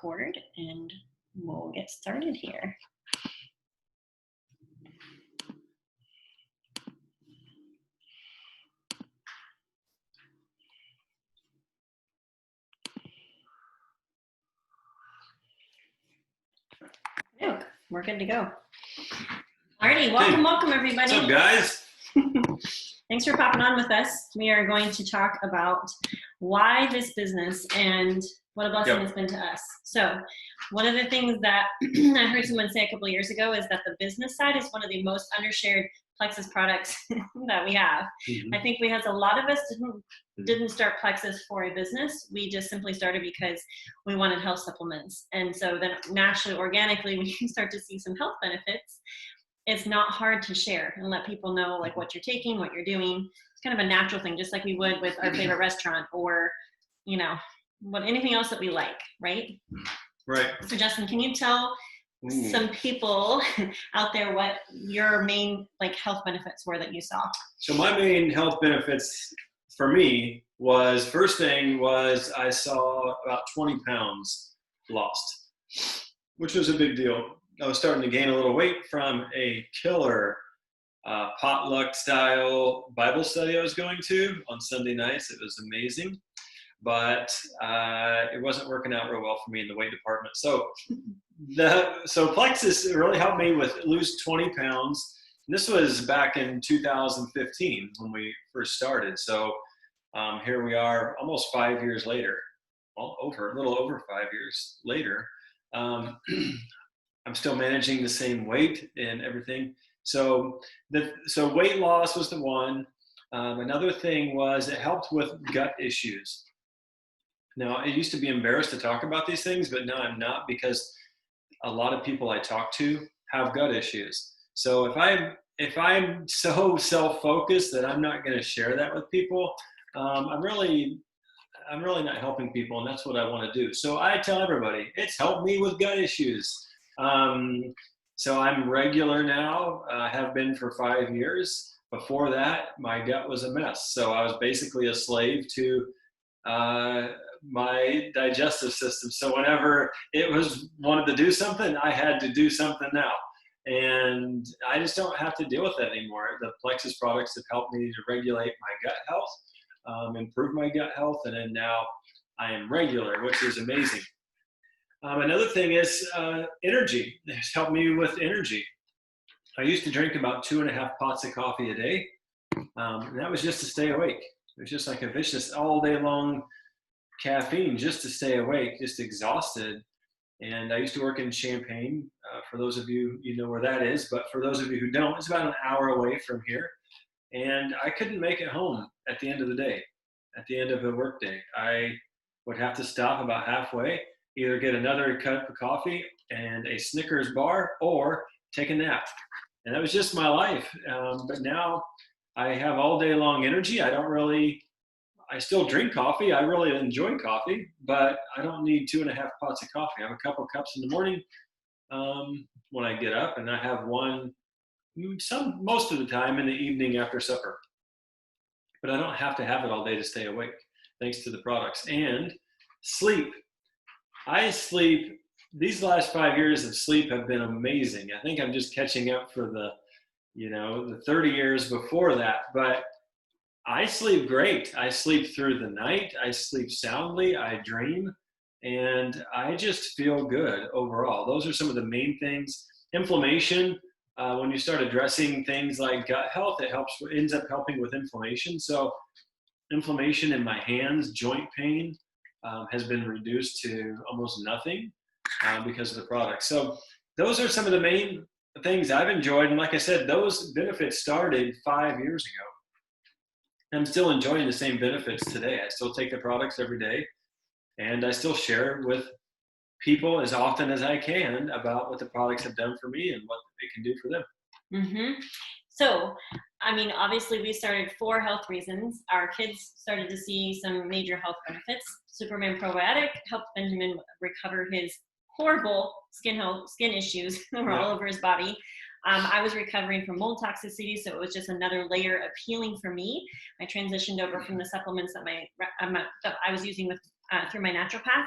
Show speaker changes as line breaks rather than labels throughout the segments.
record and we'll get started here. Look, we're good to go. Alrighty, welcome everybody.
What's up, guys?
Thanks for popping on with us. We are going to talk about why this business and what a blessing it's been to us. So one of the things that I heard someone say a couple of years ago is that the business side is one of the most undershared Plexus products that we have. I think we have a lot of us didn't start Plexus for a business. We just simply started because we wanted health supplements. And so then naturally, organically, when you start to see some health benefits, it's not hard to share and let people know like what you're taking, what you're doing. It's kind of a natural thing, just like we would with our favorite restaurant or, you know, anything else that we like, right?
Right.
So Justin, can you tell some people out there what your main like health benefits were that you saw?
So my main health benefits for me was, first thing was I saw about 20 pounds lost, which was a big deal. I was starting to gain a little weight from a killer potluck style Bible study I was going to on Sunday nights. It was amazing, but it wasn't working out real well for me in the weight department. So Plexus really helped me with lose 20 pounds. And this was back in 2015 when we first started. So here we are almost 5 years later, a little over 5 years later. I'm still managing the same weight and everything. So weight loss was the one. Another thing was it helped with gut issues. Now, I used to be embarrassed to talk about these things, but now I'm not, because a lot of people I talk to have gut issues. So if I'm so self-focused that I'm not going to share that with people, I'm really not helping people, and that's what I want to do. So I tell everybody, it's helped me with gut issues. So I'm regular now, have been for 5 years. Before that, my gut was a mess. So I was basically a slave to my digestive system. So whenever it was wanted to do something, I had to do something now. And I just don't have to deal with that anymore. The Plexus products have helped me to regulate my gut health, improve my gut health, and then now I am regular, which is amazing. Another thing is energy. It's helped me with energy. I used to drink about 2.5 pots of coffee a day, and that was just to stay awake. It was just like a vicious all day long caffeine just to stay awake, just exhausted. And I used to work in Champaign. For those of you, you know where that is, but for those of you who don't, it's about an hour away from here. And I couldn't make it home at the end of the day, at the end of the workday. I would have to stop about halfway, either get another cup of coffee and a Snickers bar or take a nap. And that was just my life. But now I have all day long energy. I still drink coffee. I really enjoy coffee, but I don't need 2.5 pots of coffee. I have a couple cups in the morning when I get up, and I have one most of the time in the evening after supper. But I don't have to have it all day to stay awake, thanks to the products. And sleep. I sleep, these last 5 years of sleep have been amazing. I think I'm just catching up for the 30 years before that, but I sleep great. I sleep through the night. I sleep soundly. I dream, and I just feel good overall. Those are some of the main things. Inflammation, when you start addressing things like gut health, ends up helping with inflammation. So inflammation in my hands, joint pain, has been reduced to almost nothing because of the product. So those are some of the main things I've enjoyed. And like I said, those benefits started 5 years ago. I'm still enjoying the same benefits today. I still take the products every day, and I still share with people as often as I can about what the products have done for me and what they can do for them.
Mm-hmm. So, I mean, obviously we started for health reasons. Our kids started to see some major health benefits. Superman Probiotic helped Benjamin recover his horrible skin issues that were all over his body. I was recovering from mold toxicity, so it was just another layer of healing for me. I transitioned over from the supplements that I was using with through my naturopath.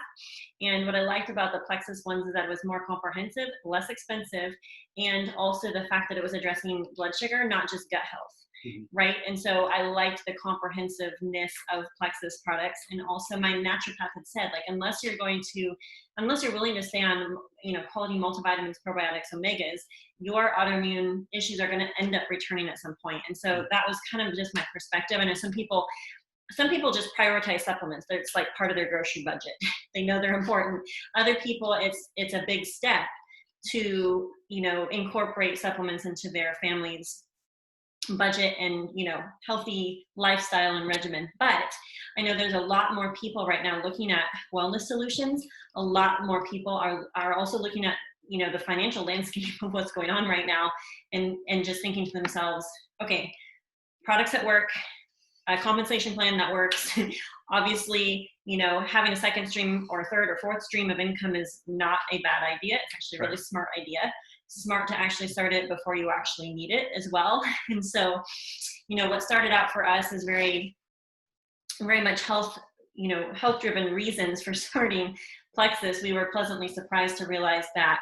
And what I liked about the Plexus ones is that it was more comprehensive, less expensive, and also the fact that it was addressing blood sugar, not just gut health. Right. And so I liked the comprehensiveness of Plexus products. And also my naturopath had said, like, unless you're willing to stay on, quality multivitamins, probiotics, omegas, your autoimmune issues are going to end up returning at some point. And so that was kind of just my perspective. I know some people just prioritize supplements. It's like part of their grocery budget. They know they're important. Other people, it's a big step to, incorporate supplements into their family's budget and healthy lifestyle and regimen. But I know there's a lot more people right now looking at wellness solutions. A lot more people are also looking at the financial landscape of what's going on right now, and just thinking to themselves, okay, products that work, a compensation plan that works. Obviously, having a second stream or third or fourth stream of income is not a bad idea. It's actually a really smart idea. Smart to actually start it before you actually need it as well. And so, what started out for us is very, very much health-driven reasons for starting Plexus. We were pleasantly surprised to realize that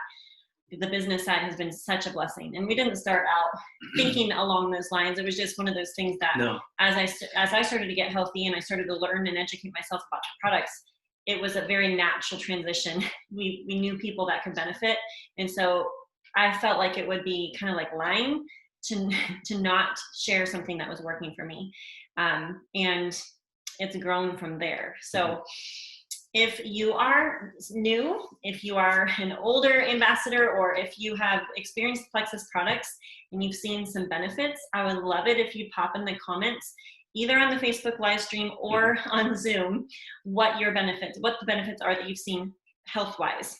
the business side has been such a blessing. And we didn't start out thinking along those lines. It was just one of those things that as I started to get healthy and I started to learn and educate myself about the products, it was a very natural transition. We knew people that could benefit. And so I felt like it would be kind of like lying to not share something that was working for me. And it's grown from there. So if you are new, if you are an older ambassador, or if you have experienced Plexus products and you've seen some benefits, I would love it if you pop in the comments, either on the Facebook live stream or on Zoom, what the benefits are that you've seen health-wise.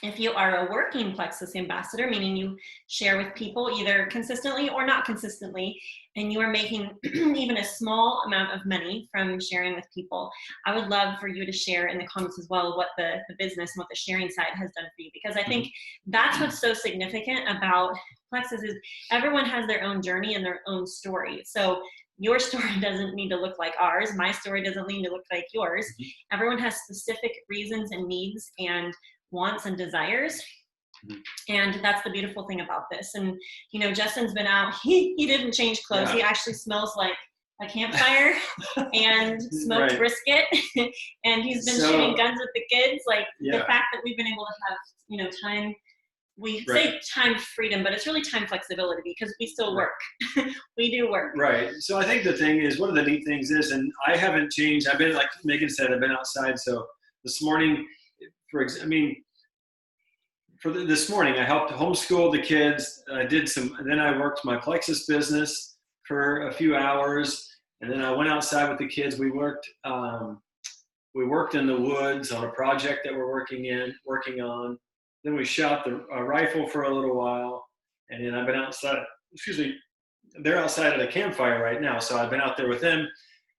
If you are a working Plexus ambassador, meaning you share with people either consistently or not consistently, and you are making even a small amount of money from sharing with people, I would love for you to share in the comments as well what the business and what the sharing side has done for you. Because I think that's what's so significant about Plexus is everyone has their own journey and their own story. So your story doesn't need to look like ours. My story doesn't need to look like yours. Everyone has specific reasons and needs and wants and desires. And that's the beautiful thing about this. And, Justin's been out, he didn't change clothes. He actually smells like a campfire and smoked brisket. And he's been shooting guns with the kids. Like the fact that we've been able to have, time, we say time freedom, but it's really time flexibility because we still work. We do work. Right.
So I think the thing is, one of the neat things is, and I haven't changed. I've been, like Megan said, I've been outside. So this morning, this morning, I helped homeschool the kids. Then I worked my Plexus business for a few hours, and then I went outside with the kids. We worked in the woods on a project that we're working on. Then we shot a rifle for a little while, and then I've been outside. They're outside at a campfire right now, so I've been out there with them,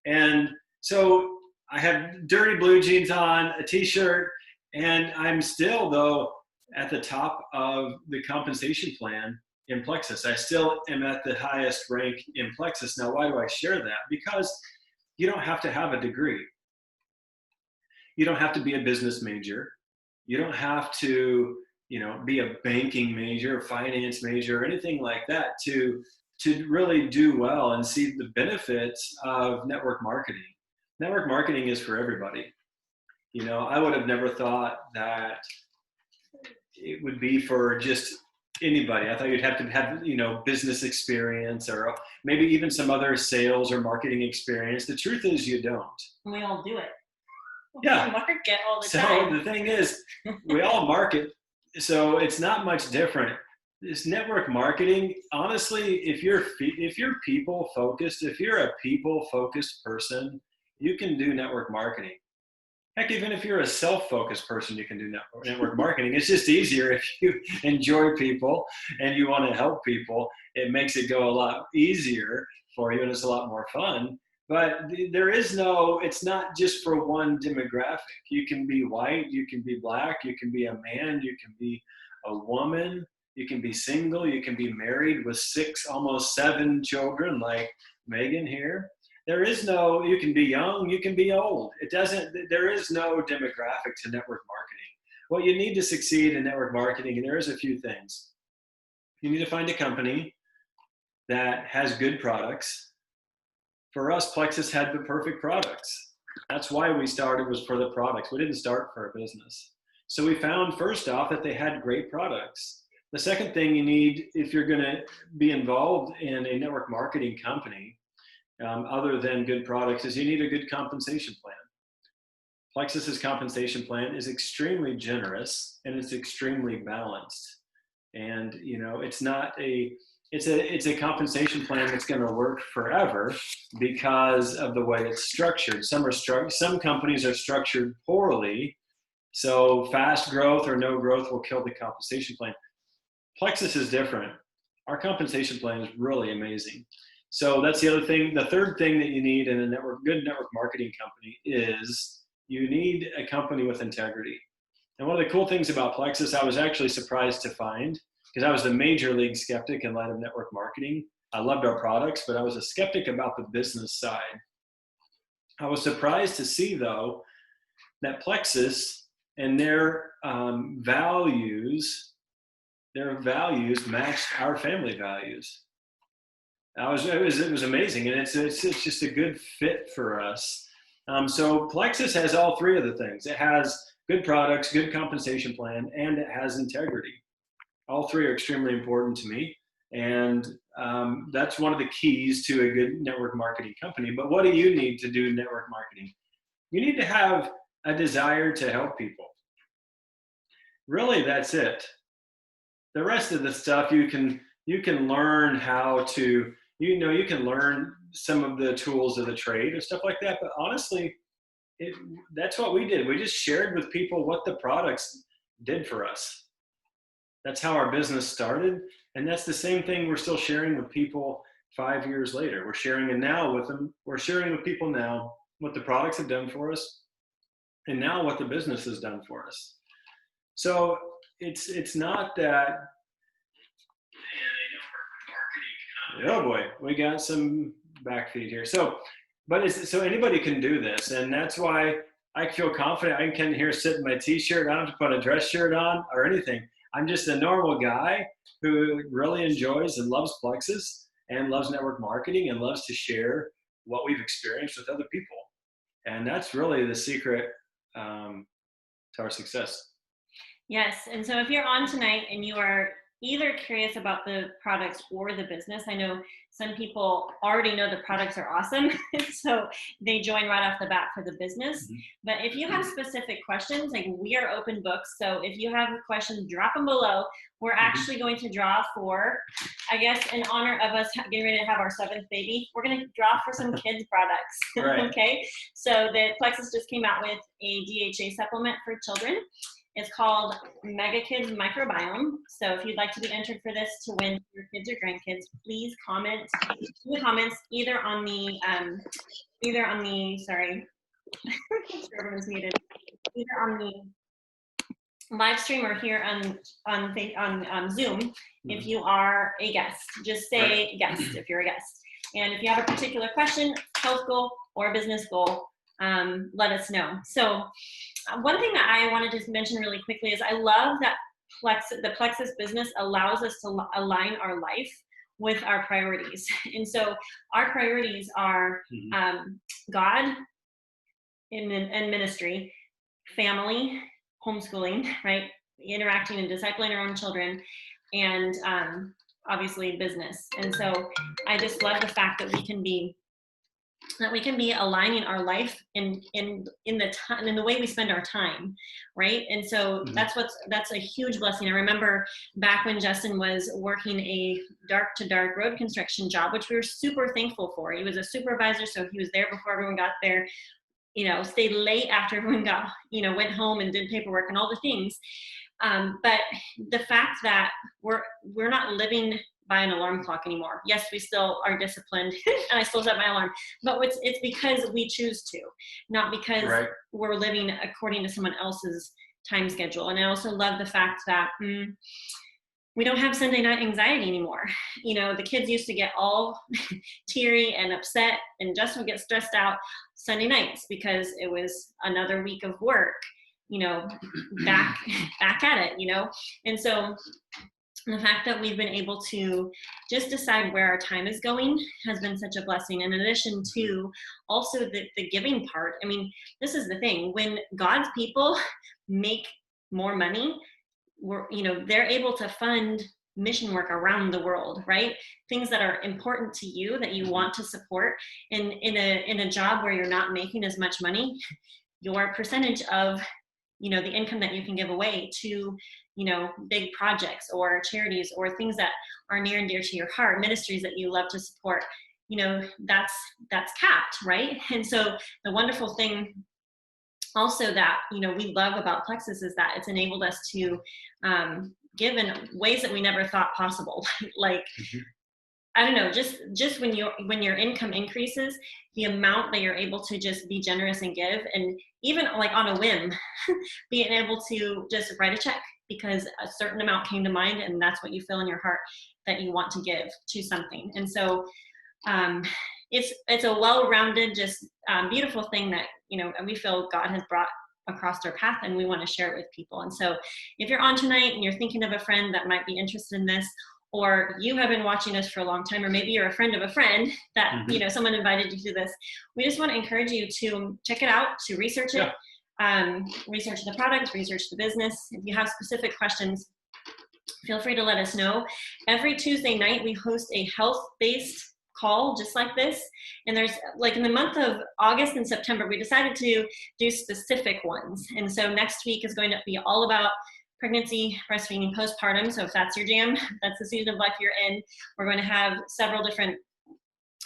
and so I have dirty blue jeans on, a t-shirt, and I'm still though at the top of the compensation plan in Plexus. I still am at the highest rank in Plexus. Now, why do I share that? Because you don't have to have a degree. You don't have to be a business major. You don't have to, be a banking major, finance major, or anything like that to really do well and see the benefits of network marketing. Network marketing is for everybody. I would have never thought that it would be for just anybody. I thought you'd have to have, business experience or maybe even some other sales or marketing experience. The truth is you don't.
We all do it.
Yeah.
We market all the time.
So the thing is, we all market. So it's not much different. This network marketing, honestly, if you're people focused, if you're a people focused person, you can do network marketing. Heck, even if you're a self-focused person, you can do network marketing. It's just easier if you enjoy people and you want to help people. It makes it go a lot easier for you, and it's a lot more fun. But it's not just for one demographic. You can be white, you can be black, you can be a man, you can be a woman, you can be single, you can be married with 6, almost 7 children like Megan here. There is no, you can be young, you can be old. There is no demographic to network marketing. What you need to succeed in network marketing, and there's a few things. You need to find a company that has good products. For us, Plexus had the perfect products. That's why we started, was for the products. We didn't start for a business. So we found, first off, that they had great products. The second thing you need, if you're going to be involved in a network marketing company, other than good products, is you need a good compensation plan. Plexus's compensation plan is extremely generous and it's extremely balanced. And it's a compensation plan that's going to work forever because of the way it's structured. Some companies are structured poorly, so fast growth or no growth will kill the compensation plan. Plexus is different. Our compensation plan is really amazing. So that's the other thing. The third thing that you need in a good network marketing company is you need a company with integrity. And one of the cool things about Plexus, I was actually surprised to find, because I was a major league skeptic in light of network marketing. I loved our products, but I was a skeptic about the business side. I was surprised to see, though, that Plexus and their values matched our family values. It was amazing, and it's just a good fit for us. So Plexus has all three of the things. It has good products, good compensation plan, and it has integrity. All three are extremely important to me, and that's one of the keys to a good network marketing company. But what do you need to do network marketing? You need to have a desire to help people. Really, that's it. The rest of the stuff you can learn how to, you can learn some of the tools of the trade and stuff like that. But honestly, that's what we did. We just shared with people what the products did for us. That's how our business started. And that's the same thing we're still sharing with people 5 years later. We're sharing it now with them. We're sharing with people now what the products have done for us and now what the business has done for us. So it's not that, oh boy, we got some backfeed here. So anybody can do this. And that's why I feel confident. I can here sit in my t-shirt. I don't have to put a dress shirt on or anything. I'm just a normal guy who really enjoys and loves Plexus and loves network marketing and loves to share what we've experienced with other people. And that's really the secret to our success.
Yes. And so if you're on tonight and you are either curious about the products or the business, I know some people already know the products are awesome, so they join right off the bat for the business. Mm-hmm. But if you have specific questions, like, we are open books. So if you have questions, drop them below. We're actually going to draw for, I guess, in honor of us getting ready to have our 7th baby, we're going to draw for some kids products. Right. Okay. So the Plexus just came out with a DHA supplement for children. It's called Mega Kids Microbiome. So if you'd like to be entered for this to win your kids or grandkids, please comment in the comments either on the sorry, everyone's muted, either on the live stream or here on Zoom. If you are a guest, just say guest if you're a guest. And if you have a particular question, health goal or business goal, let us know. So one thing that I wanted to mention really quickly is I love that the Plexus business allows us to align our life with our priorities. And so our priorities are God and ministry, family, homeschooling, right? Interacting and discipling our own children, and obviously business. And so I just love the fact that we can be aligning our life in the time, in the way we spend our time, right? And so that's a huge blessing. I remember back when Justin was working a dark to dark road construction job, which we were super thankful for. He was a supervisor, so he was there before everyone got there, stayed late after everyone got, went home and did paperwork and all the things. But the fact that we're not living by an alarm clock anymore. Yes, we still are disciplined and I still set my alarm, but it's because we choose to, not because we're living according to someone else's time schedule. And I also love the fact that we don't have Sunday night anxiety anymore. The kids used to get all teary and upset, and Justin would get stressed out Sunday nights because it was another week of work, back at it, And so the fact that we've been able to just decide where our time is going has been such a blessing. In addition to also the giving part. I mean, this is the thing. When God's people make more money, they're able to fund mission work around the world, right? Things that are important to you that you want to support. And in a job where you're not making as much money, your percentage of the income that you can give away to big projects or charities or things that are near and dear to your heart, ministries that you love to support, that's capped, right? And so the wonderful thing also that we love about Plexus is that it's enabled us to give in ways that we never thought possible. Like, I don't know, just when your income increases, the amount that you're able to just be generous and give, and even like on a whim, being able to just write a check because a certain amount came to mind, and that's what you feel in your heart that you want to give to something. And so it's a well-rounded, just beautiful thing that we feel God has brought across our path, and we want to share it with people. And so if you're on tonight and you're thinking of a friend that might be interested in this, or you have been watching us for a long time, or maybe you're a friend of a friend that someone invited you to this, we just want to encourage you to check it out, to research it, research the product, research the business. If you have specific questions, feel free to let us know. Every Tuesday night we host a health-based call just like this, and there's like in the month of August and September we decided to do specific ones, and so next week is going to be all about pregnancy, breastfeeding, postpartum. So if that's your jam, that's the season of life you're in, we're going to have several different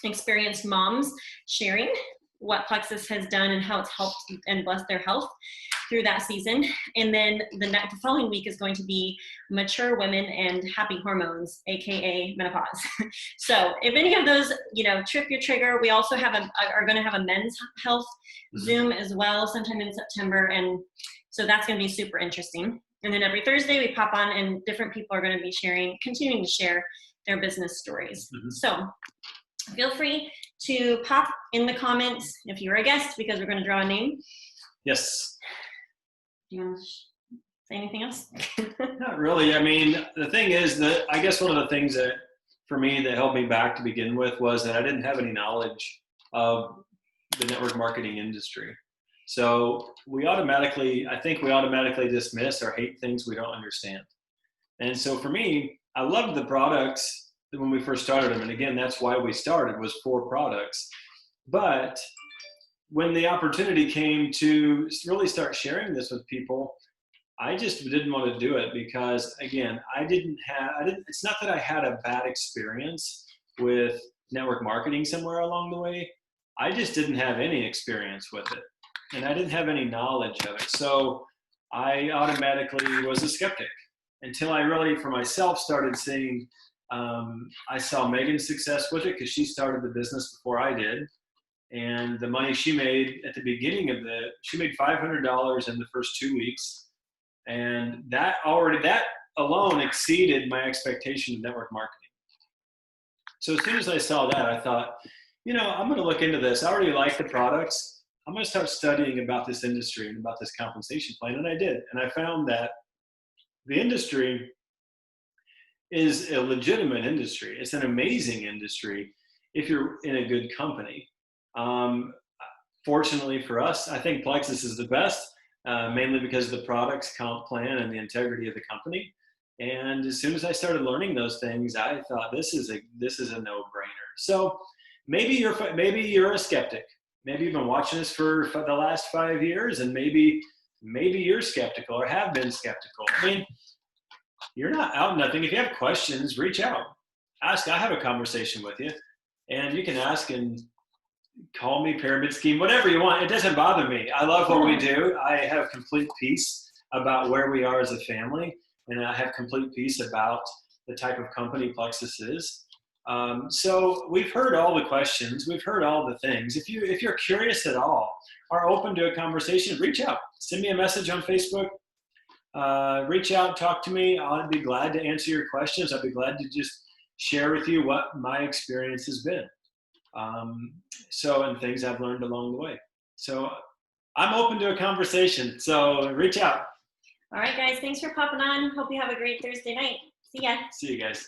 experienced moms sharing what Plexus has done and how it's helped and blessed their health through that season. And then the following week is going to be mature women and happy hormones, aka menopause. So if any of those trip your trigger, we also are going to have a men's health Zoom as well sometime in September, and so that's going to be super interesting. And then every Thursday we pop on, and different people are going to be continuing to share their business stories. So feel free to pop in the comments if you're a guest, because we're going to draw a name.
Yes.
Do you want to say anything else?
Not really. I mean, the thing is that I guess one of the things that for me that held me back to begin with was that I didn't have any knowledge of the network marketing industry. So I think we automatically dismiss or hate things we don't understand. And so for me, I loved the products when we first started them. And again, that's why we started, was for products. But when the opportunity came to really start sharing this with people, I just didn't want to do it because, again, it's not that I had a bad experience with network marketing somewhere along the way. I just didn't have any experience with it. And I didn't have any knowledge of it. So I automatically was a skeptic until I really, for myself, started seeing, I saw Megan's success with it because she started the business before I did. And the money she made at the beginning she made $500 in the first 2 weeks. And that alone exceeded my expectation of network marketing. So as soon as I saw that, I thought, I'm going to look into this. I already like the products. I'm going to start studying about this industry and about this compensation plan. And I did. And I found that the industry is a legitimate industry. It's an amazing industry if you're in a good company. Fortunately for us, I think Plexus is the best, mainly because of the products, comp plan, and the integrity of the company. And as soon as I started learning those things, I thought this is a no-brainer. So maybe you're a skeptic. Maybe you've been watching this for the last 5 years, and maybe you're skeptical or have been skeptical. I mean, you're not out nothing. If you have questions, reach out. Ask. I have a conversation with you, and you can ask and call me pyramid scheme, whatever you want. It doesn't bother me. I love what we do. I have complete peace about where we are as a family, and I have complete peace about the type of company Plexus is. So we've heard all the questions. We've heard all the things. If you're curious at all or open to a conversation, reach out. Send me a message on Facebook. reach out, talk to me. I'd be glad to answer your questions. I'd be glad to just share with you what my experience has been. And things I've learned along the way. So I'm open to a conversation. So reach out.
All right, guys. Thanks for popping on. Hope you have a great Thursday night. See ya.
See you guys.